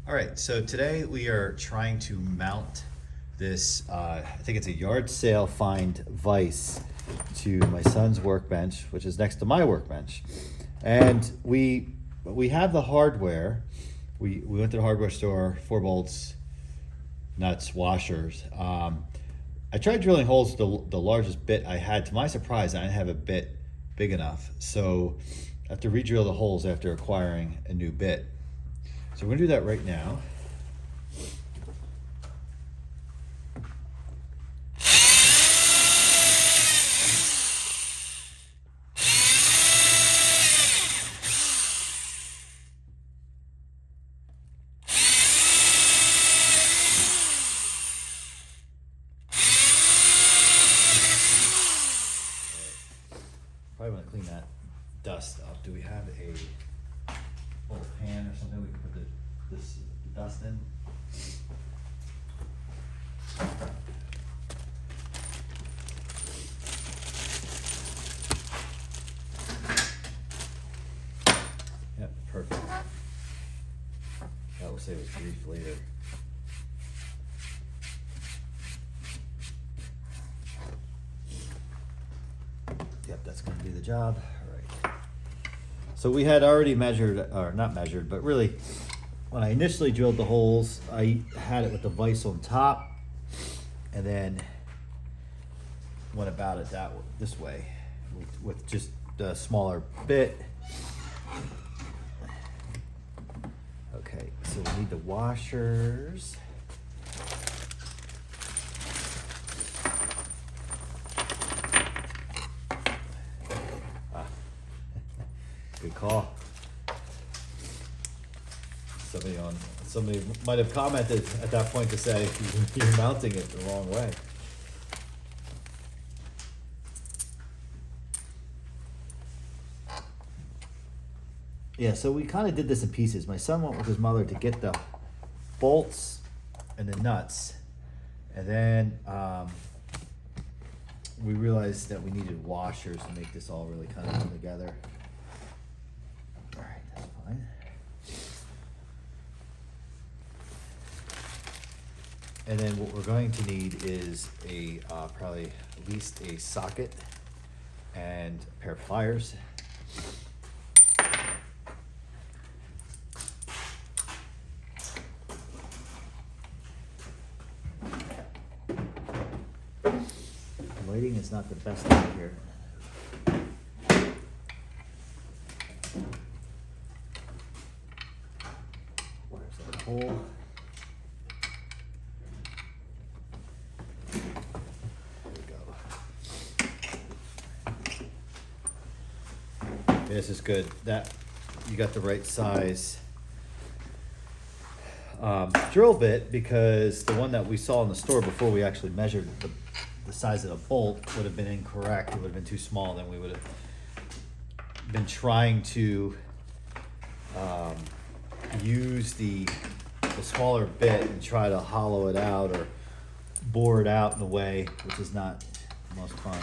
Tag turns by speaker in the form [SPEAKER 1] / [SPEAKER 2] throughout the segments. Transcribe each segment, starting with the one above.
[SPEAKER 1] All right, so today we are trying to mount this, I think it's a yard sale find Vise to my son's workbench, which is next to my workbench. And we have the hardware. We went to the hardware store, 4 bolts, nuts, washers. I tried drilling holes with the largest bit I had. To my surprise, I didn't have a bit big enough. So I have to re-drill the holes after acquiring a new bit. So we're gonna do that right now. Probably want to clean that dust up. Do we have a little pan or something we can put the dust in? Yep, perfect. That will save us grief later. Yep, that's going to do the job. All right. So we had already measured, or not measured, but really, when I initially drilled the holes, I had it with the vise on top, and then went about it this way, with just a smaller bit. Okay, so we need the washers. Good call. Somebody might have commented at that point to say you're mounting it the wrong way. Yeah, so we kind of did this in pieces. My son went with his mother to get the bolts and the nuts, and then we realized that we needed washers to make this all really kind of come together. That's fine. And then what we're going to need is a probably at least a socket and a pair of pliers. Lighting is not the best out here. Hole. There we go. This is good. That you got the right size drill bit, because the one that we saw in the store before we actually measured the size of the bolt would have been incorrect. It would have been too small. Then we would have been trying to use the smaller bit and try to hollow it out or bore it out in a way which is not the most fun.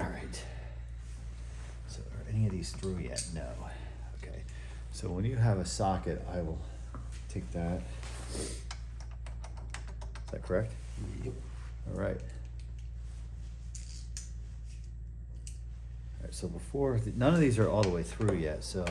[SPEAKER 1] All right. So are any of these through yet? No. Okay. So when you have a socket, I will take that. Is that correct? Yep. All right. All right. So before none of these are all the way through yet. So.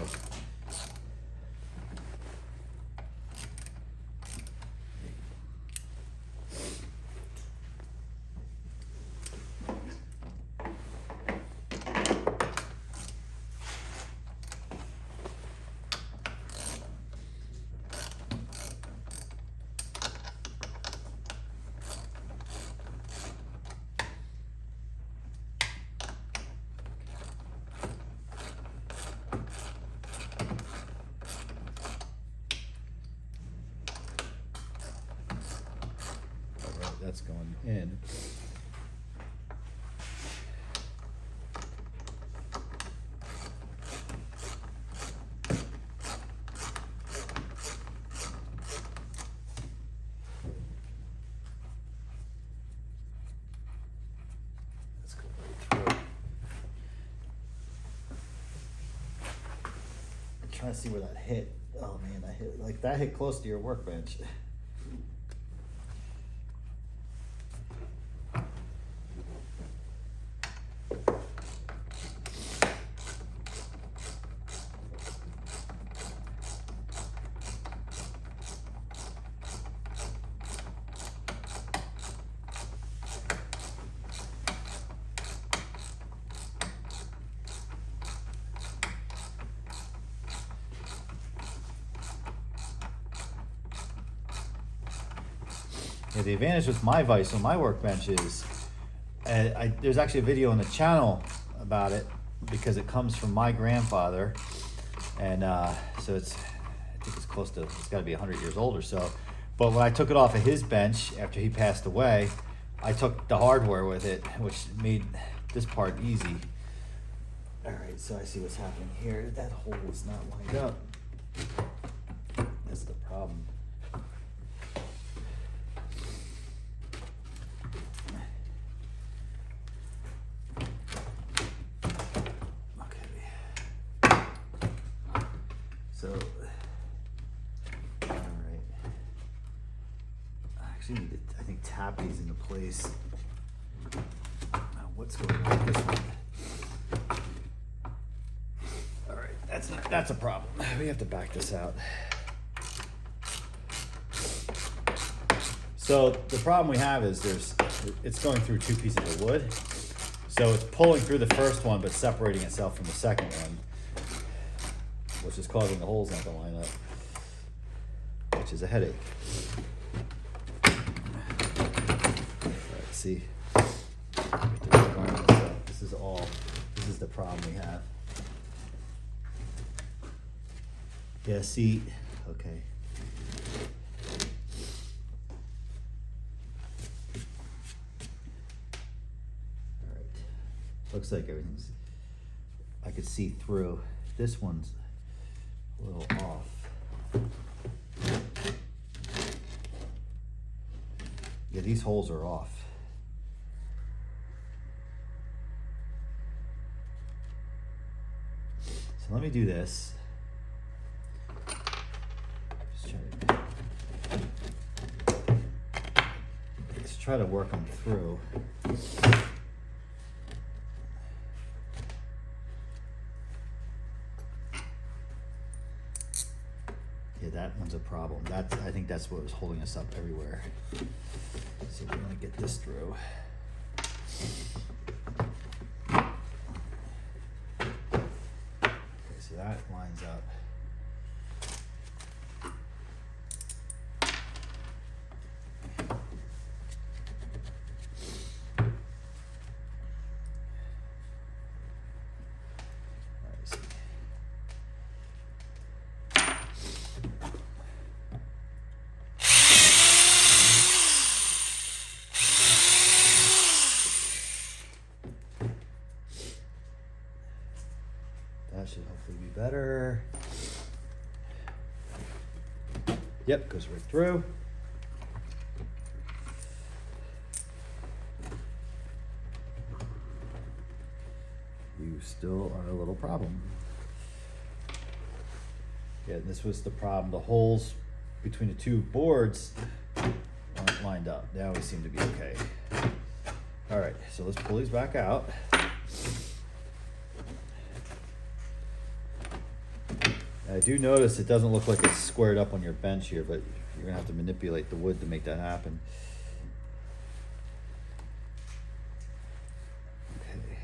[SPEAKER 1] That's going in. Let's go right through. I'm trying to see where that hit. Oh man, that hit close to your workbench. Yeah, the advantage with my vise on my workbench is, there's actually a video on the channel about it because it comes from my grandfather, and so I think it's close to, it's got to be 100 years old or so. But when I took it off of his bench after he passed away, I took the hardware with it, which made this part easy. All right, so I see what's happening here. That hole is not lined up. That's the problem. So, all right. I actually need to, I think, tap these into place. Now, what's going on with this one? All right, that's a problem. We have to back this out. So the problem we have is it's going through two pieces of wood. So it's pulling through the first one, but separating itself from the second one, which is causing the holes not to line up, which is a headache. All right, see, this is the problem we have. Yeah, see, okay. All right, looks like everything's, I could see through. This one's a little off. Yeah, these holes are off. So let me do this. Let's try to work them through. Yeah, that one's a problem. I think that's what was holding us up everywhere. So we're gonna get this through. Okay, so that lines up. That should hopefully be better. Yep, goes right through. You still are a little problem. Yeah, this was the problem. The holes between the two boards aren't lined up. Now we seem to be okay. All right, so let's pull these back out. I do notice it doesn't look like it's squared up on your bench here, but you're gonna have to manipulate the wood to make that happen. Okay.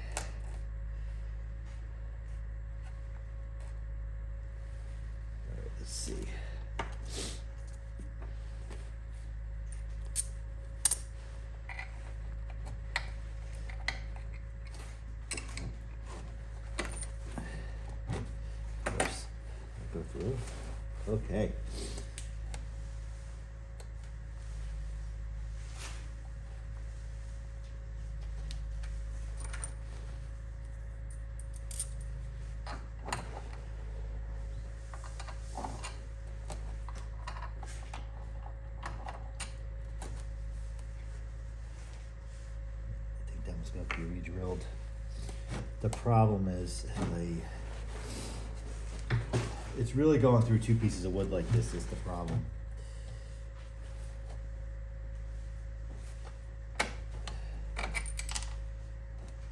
[SPEAKER 1] All right, let's see. Go through. Okay. I think that one's going to be re-drilled. The problem is it's really going through two pieces of wood like this is the problem.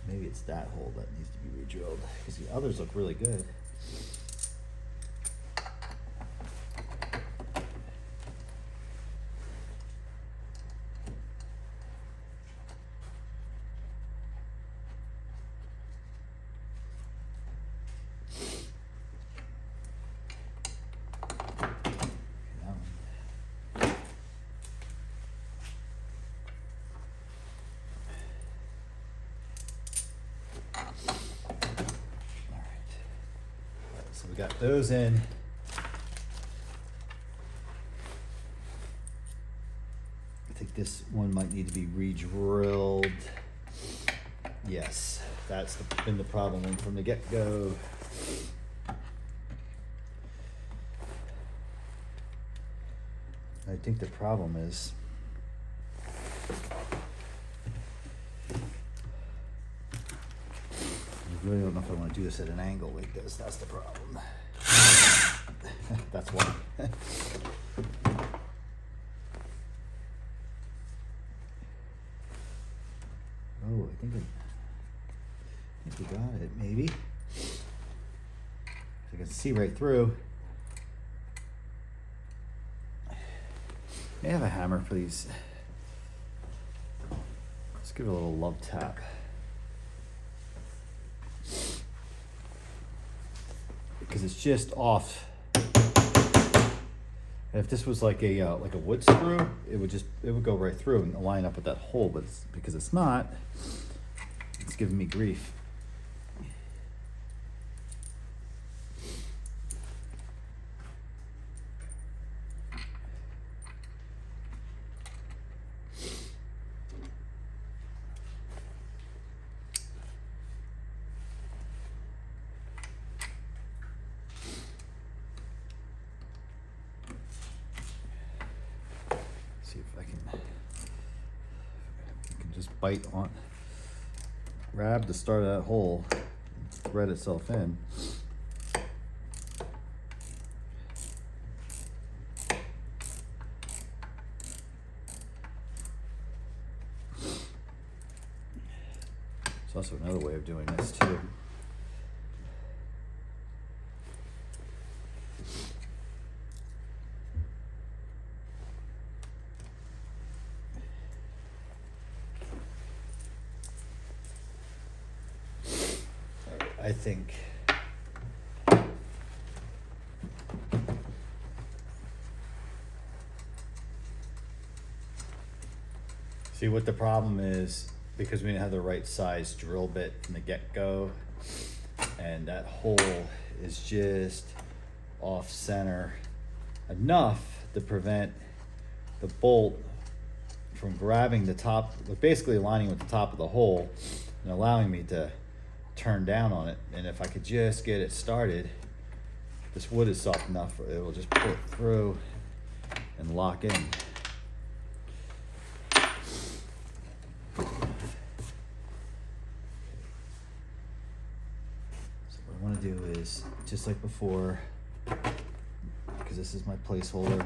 [SPEAKER 1] Maybe it's that hole that needs to be re-drilled, because the others look really good. So we got those in. I think this one might need to be re-drilled. Yes, that's been the problem from the get-go. I think the problem is I really don't know if I want to do this at an angle like this. That's the problem. That's why. Oh, I think we got it, maybe. I can see right through. May I have a hammer, please? Let's give it a little love tap. Because it's just off. And if this was like a wood screw, it would go right through and line up with that hole. But because it's not, it's giving me grief. See if I can just bite on, grab the start of that hole, thread itself in. There's also another way of doing this too. I think see what the problem is, because we didn't have the right size drill bit from the get-go, and that hole is just off center enough to prevent the bolt from grabbing the top, basically aligning with the top of the hole and allowing me to turn down on it. And if I could just get it started, this wood is soft enough it will just pull it through and lock in. So what I want to do is, just like before, because this is my placeholder,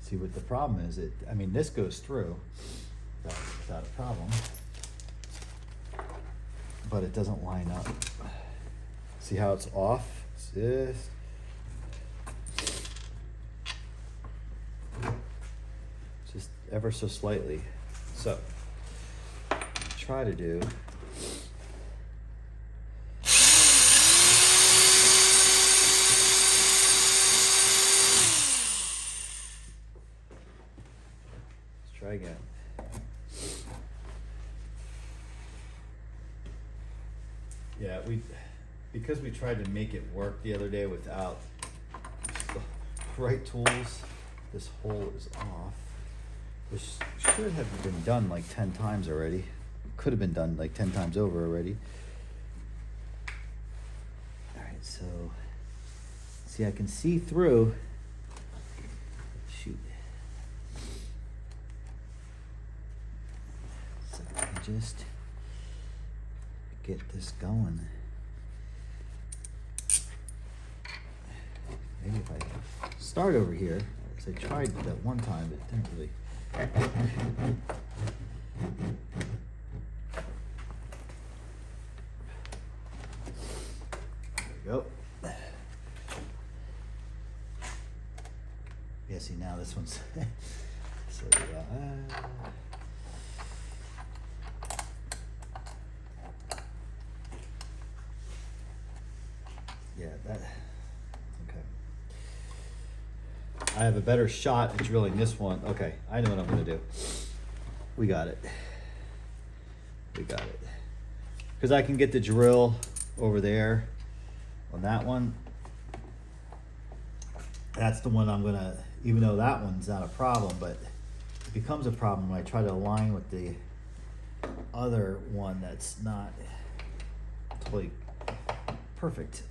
[SPEAKER 1] see what the problem is. I mean, this goes through without a problem, but it doesn't line up. See how it's off? It's just ever so slightly. So, try to do. Try again. Yeah, because we tried to make it work the other day without the right tools, this hole is off, which should have been done like 10 times already. Could have been done like 10 times over already. All right, so see, I can see through. Shoot. just get this going. Maybe if I start over here, as I tried that one time, it didn't really. There we go. Yeah, see now this one's so yeah, that okay. I have a better shot at drilling this one. Okay, I know what I'm gonna do. We got it. We got it. Because I can get the drill over there on that one. That's the one I'm gonna, even though that one's not a problem, but it becomes a problem when I try to align with the other one that's not totally perfect.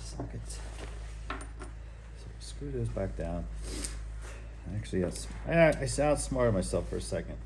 [SPEAKER 1] Sockets. So screw those back down. Actually, yes, I outsmarted myself for a second.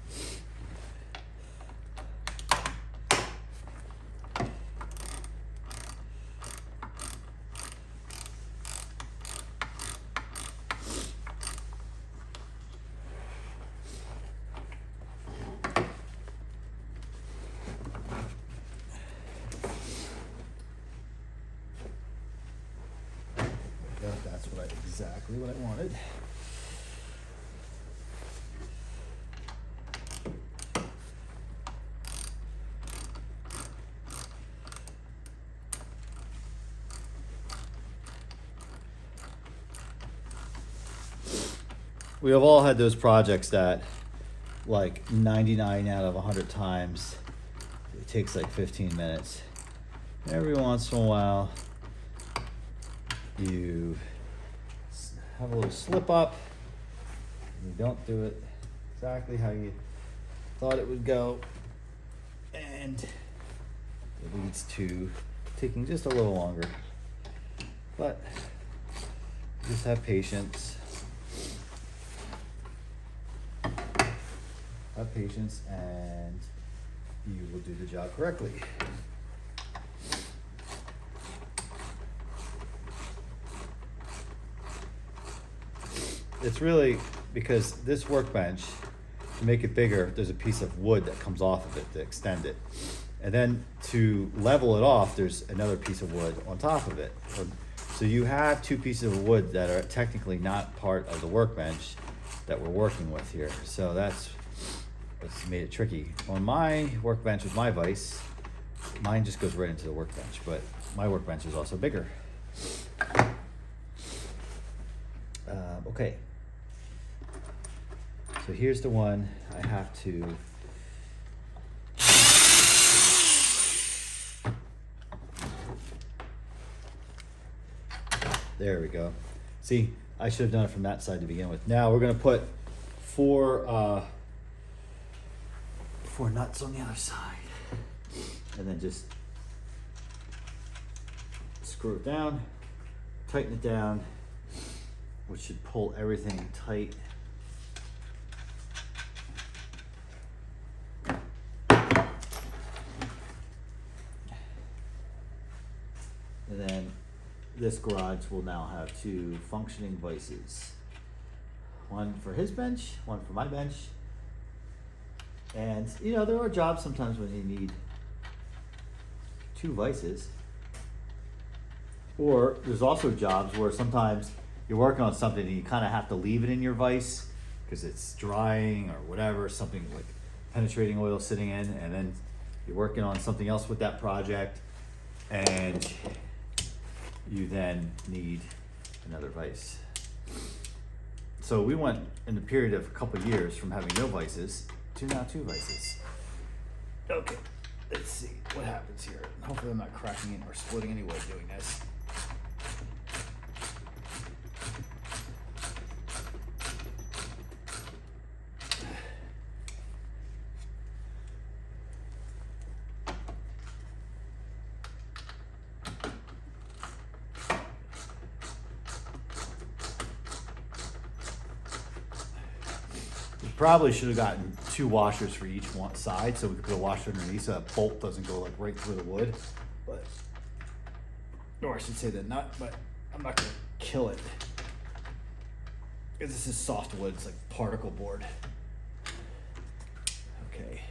[SPEAKER 1] That's exactly what I wanted. We have all had those projects that like 99 out of 100 times it takes like 15 minutes. Every once in a while you have a little slip up and you don't do it exactly how you thought it would go, and it leads to taking just a little longer. But just have patience. Have patience and you will do the job correctly. It's really because this workbench, to make it bigger, there's a piece of wood that comes off of it to extend it. And then to level it off, there's another piece of wood on top of it. So you have two pieces of wood that are technically not part of the workbench that we're working with here. So that's what's made it tricky. On my workbench with my vise, mine just goes right into the workbench, but my workbench is also bigger. Okay. So here's the one I have to there we go. See, I should have done it from that side to begin with. Now we're gonna put four nuts on the other side, and then just screw it down, tighten it down, which should pull everything tight. And then this garage will now have two functioning vices. One for his bench, one for my bench. And you know, there are jobs sometimes when you need two vices. Or there's also jobs where sometimes you're working on something and you kind of have to leave it in your vise because it's drying or whatever, something like penetrating oil sitting in, and then you're working on something else with that project and you then need another vise. So we went in the period of a couple of years from having no vices to now two vices. Okay, let's see what happens here. Hopefully I'm not cracking it or splitting any wood doing this. probably should have gotten 2 washers for each one side so we could put a washer underneath so that bolt doesn't go like right through the wood. But, or I should say the nut, but I'm not gonna kill it. Because this is soft wood, it's like particle board. Okay.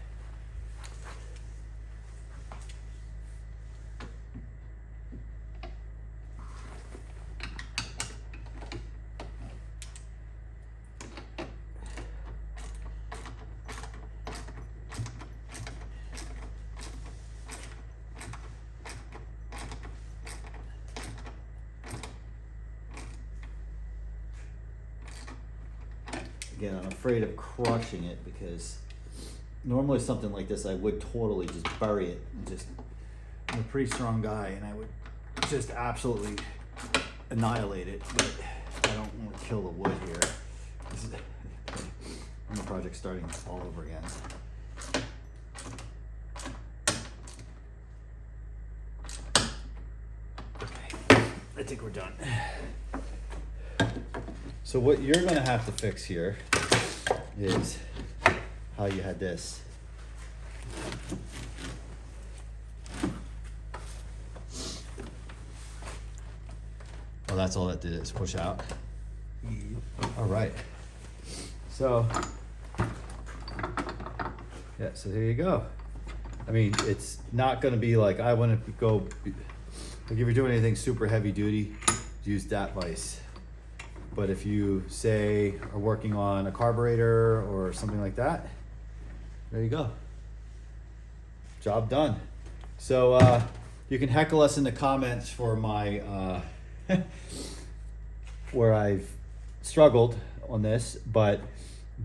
[SPEAKER 1] Again, I'm afraid of crushing it because normally something like this I would totally just bury it and just, I'm a pretty strong guy and I would just absolutely annihilate it, but I don't want to kill the wood here. This is the project starting all over again. Okay, I think we're done. So what you're gonna have to fix here is how you had this. Well, that's all that did is push out. All right. So, yeah, so there you go. I mean, it's not gonna be like, I wanna go, like if you're doing anything super heavy duty, use that vise. But if you say are working on a carburetor or something like that, there you go. Job done. So you can heckle us in the comments for my where I've struggled on this, but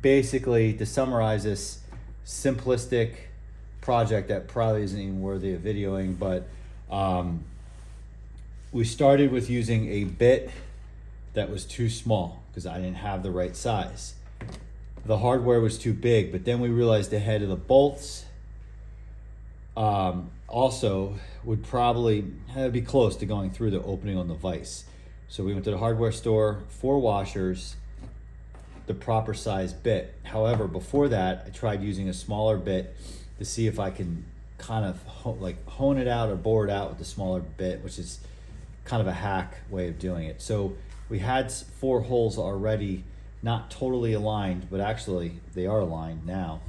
[SPEAKER 1] basically to summarize this simplistic project that probably isn't even worthy of videoing, but we started with using a bit that was too small because I didn't have the right size. The hardware was too big, but then we realized the head of the bolts also would probably be close to going through the opening on the vise. So we went to the hardware store, 4 washers, the proper size bit. However, before that, I tried using a smaller bit to see if I can kind of hone it out or bore it out with the smaller bit, which is kind of a hack way of doing it. So we had 4 holes already, not totally aligned, but actually they are aligned now.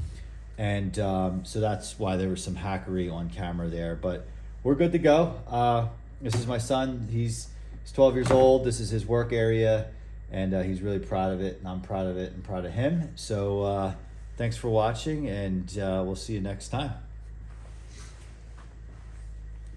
[SPEAKER 1] And so that's why there was some hackery on camera there, but we're good to go. This is my son, he's 12 years old. This is his work area and he's really proud of it and I'm proud of it and proud of him. So thanks for watching and we'll see you next time.